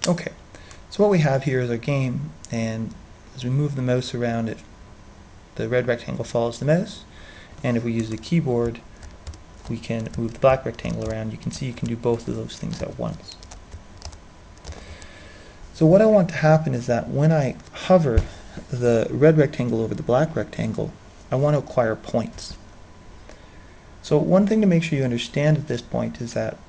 Okay, so what we have here is our game, and as we move the mouse around it, the red rectangle follows the mouse, and if we use the keyboard, we can move the black rectangle around. You can see you can do both of those things at once. So what I want to happen is that when I hover the red rectangle over the black rectangle, I want to acquire points. So one thing to make sure you understand at this point is that,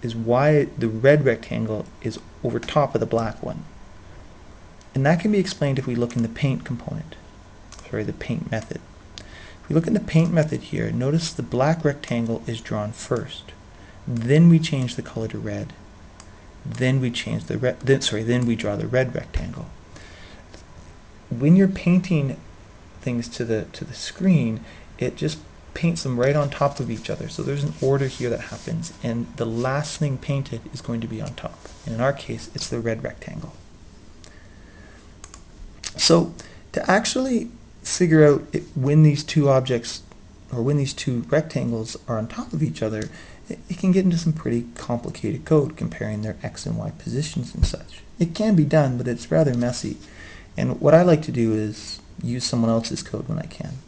is why the red rectangle is over top of the black one. And that can be explained if we look in the paint component, the paint method. If we look in the paint method here, notice the black rectangle is drawn first. Then we change the color to red. Then we change the then we draw the red rectangle. When you're painting things to the screen, it just paints them right on top of each other. So there's an order here that happens, and the last thing painted is going to be on top. And in our case, it's the red rectangle. So to actually figure out when these two objects, or when these two rectangles are on top of each other, it can get into some pretty complicated code comparing their x and y positions and such. It can be done, but it's rather messy. And what I like to do is use someone else's code when I can.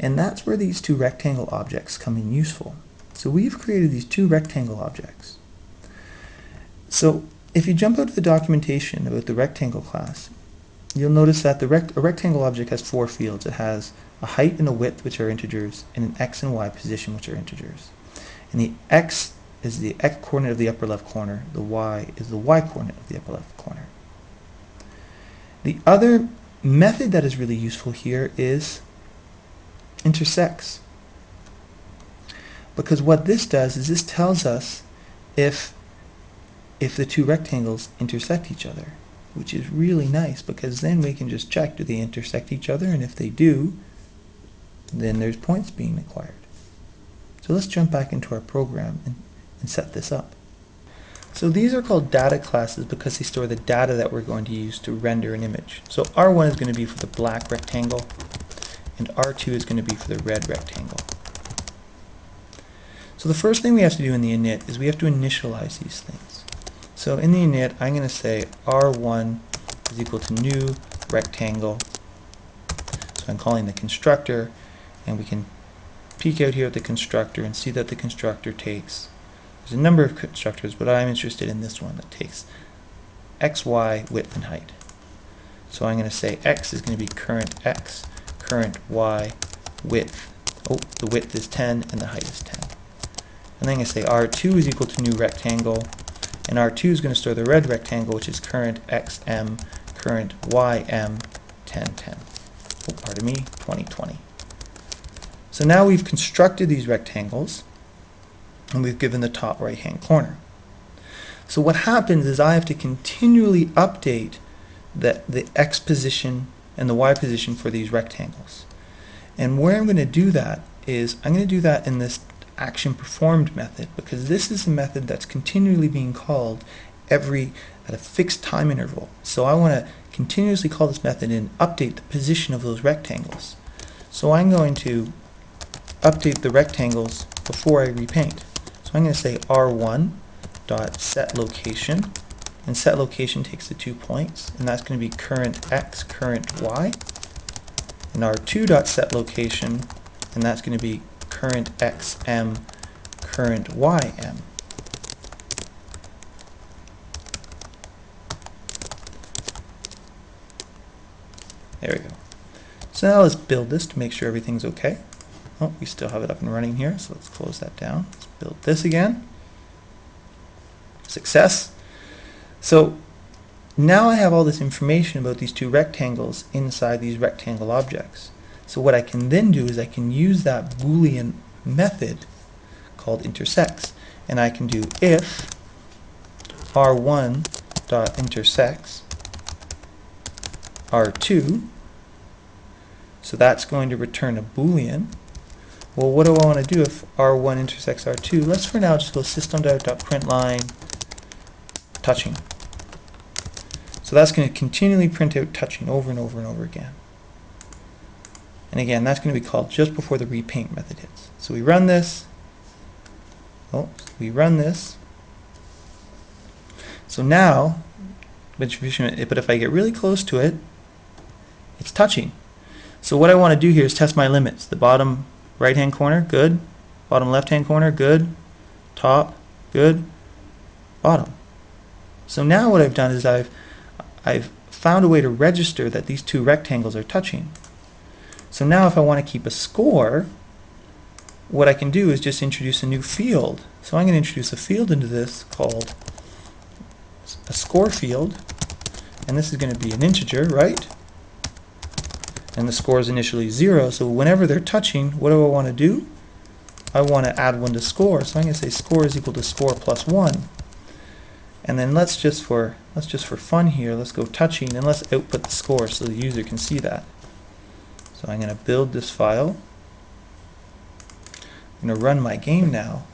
And that's where these two rectangle objects come in useful. So we've created these two rectangle objects. So if you jump out to the documentation about the rectangle class, you'll notice that a rectangle object has four fields. It has a height and a width, which are integers, and an x and y position, which are integers. And the x is the x coordinate of the upper left corner. The y is the y coordinate of the upper left corner. The other method that is really useful here is intersects. Because what this does is this tells us if the two rectangles intersect each other, which is really nice, because then we can just check, do they intersect each other, and if they do, then there's points being acquired. So let's jump back into our program and set this up. So these are called data classes because they store the data that we're going to use to render an image. So R1 is going to be for the black rectangle, and R2 is going to be for the red rectangle. So the first thing we have to do in the init is we have to initialize these things. So in the init, I'm going to say R1 is equal to new rectangle. So I'm calling the constructor, and we can peek out here at the constructor and see that the constructor takes, there's a number of constructors, but I'm interested in this one that takes x, y, width, and height. So I'm going to say x is going to be current x, current y, width. Oh, the width is 10 and the height is 10. And then I'm going to say R2 is equal to new rectangle, and R2 is going to store the red rectangle, which is current xm, current ym, 10, 10. Oh, pardon me, 20, 20. So now we've constructed these rectangles, and we've given the top right-hand corner. So what happens is I have to continually update the x position and the y position for these rectangles. And where I'm going to do that is I'm going to do that in this action performed method, because this is a method that's continually being called at a fixed time interval. So I want to continuously call this method and update the position of those rectangles. So I'm going to update the rectangles before I repaint. So I'm going to say R1.setLocation, and setLocation takes the 2 points, and that's going to be current x, current y, and R2.setLocation, and that's going to be current xm, current ym. There we go. So now let's build this to make sure everything's okay. Oh, we still have it up and running here, so let's close that down. Let's build this again. Success. So now I have all this information about these two rectangles inside these rectangle objects. So what I can then do is I can use that Boolean method called intersects, and I can do if R1.intersects R2, so that's going to return a Boolean. Well, what do I want to do if R1 intersects R2? Let's for now just go system.out.println touching. So that's going to continually print out touching over and over and over again. And again, that's going to be called just before the repaint method hits. So we run this. Oh, we run this. So now, but if I get really close to it, it's touching. So what I want to do here is test my limits. The bottom right hand corner, good. Bottom left hand corner, good. Top, good. Bottom. So now what I've done is I've found a way to register that these two rectangles are touching. So now if I want to keep a score, what I can do is just introduce a new field. So I'm going to introduce a field into this called a score field, and this is going to be an integer, right? And the score is initially 0, so whenever they're touching, what do I want to do? I want to add 1 to score, so I'm going to say score is equal to score plus 1. And then let's just for fun here, let's go touching, and let's output the score so the user can see that. So I'm going to build this file. I'm going to run my game now,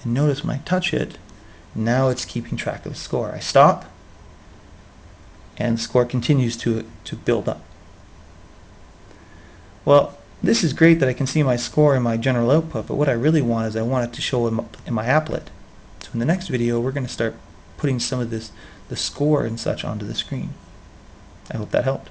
and notice when I touch it, now it's keeping track of the score. I stop, and the score continues to build up. Well, this is great that I can see my score in my general output, but what I really want is I want it to show in my applet. So in the next video, we're going to start putting some of the score and such onto the screen. I hope that helped.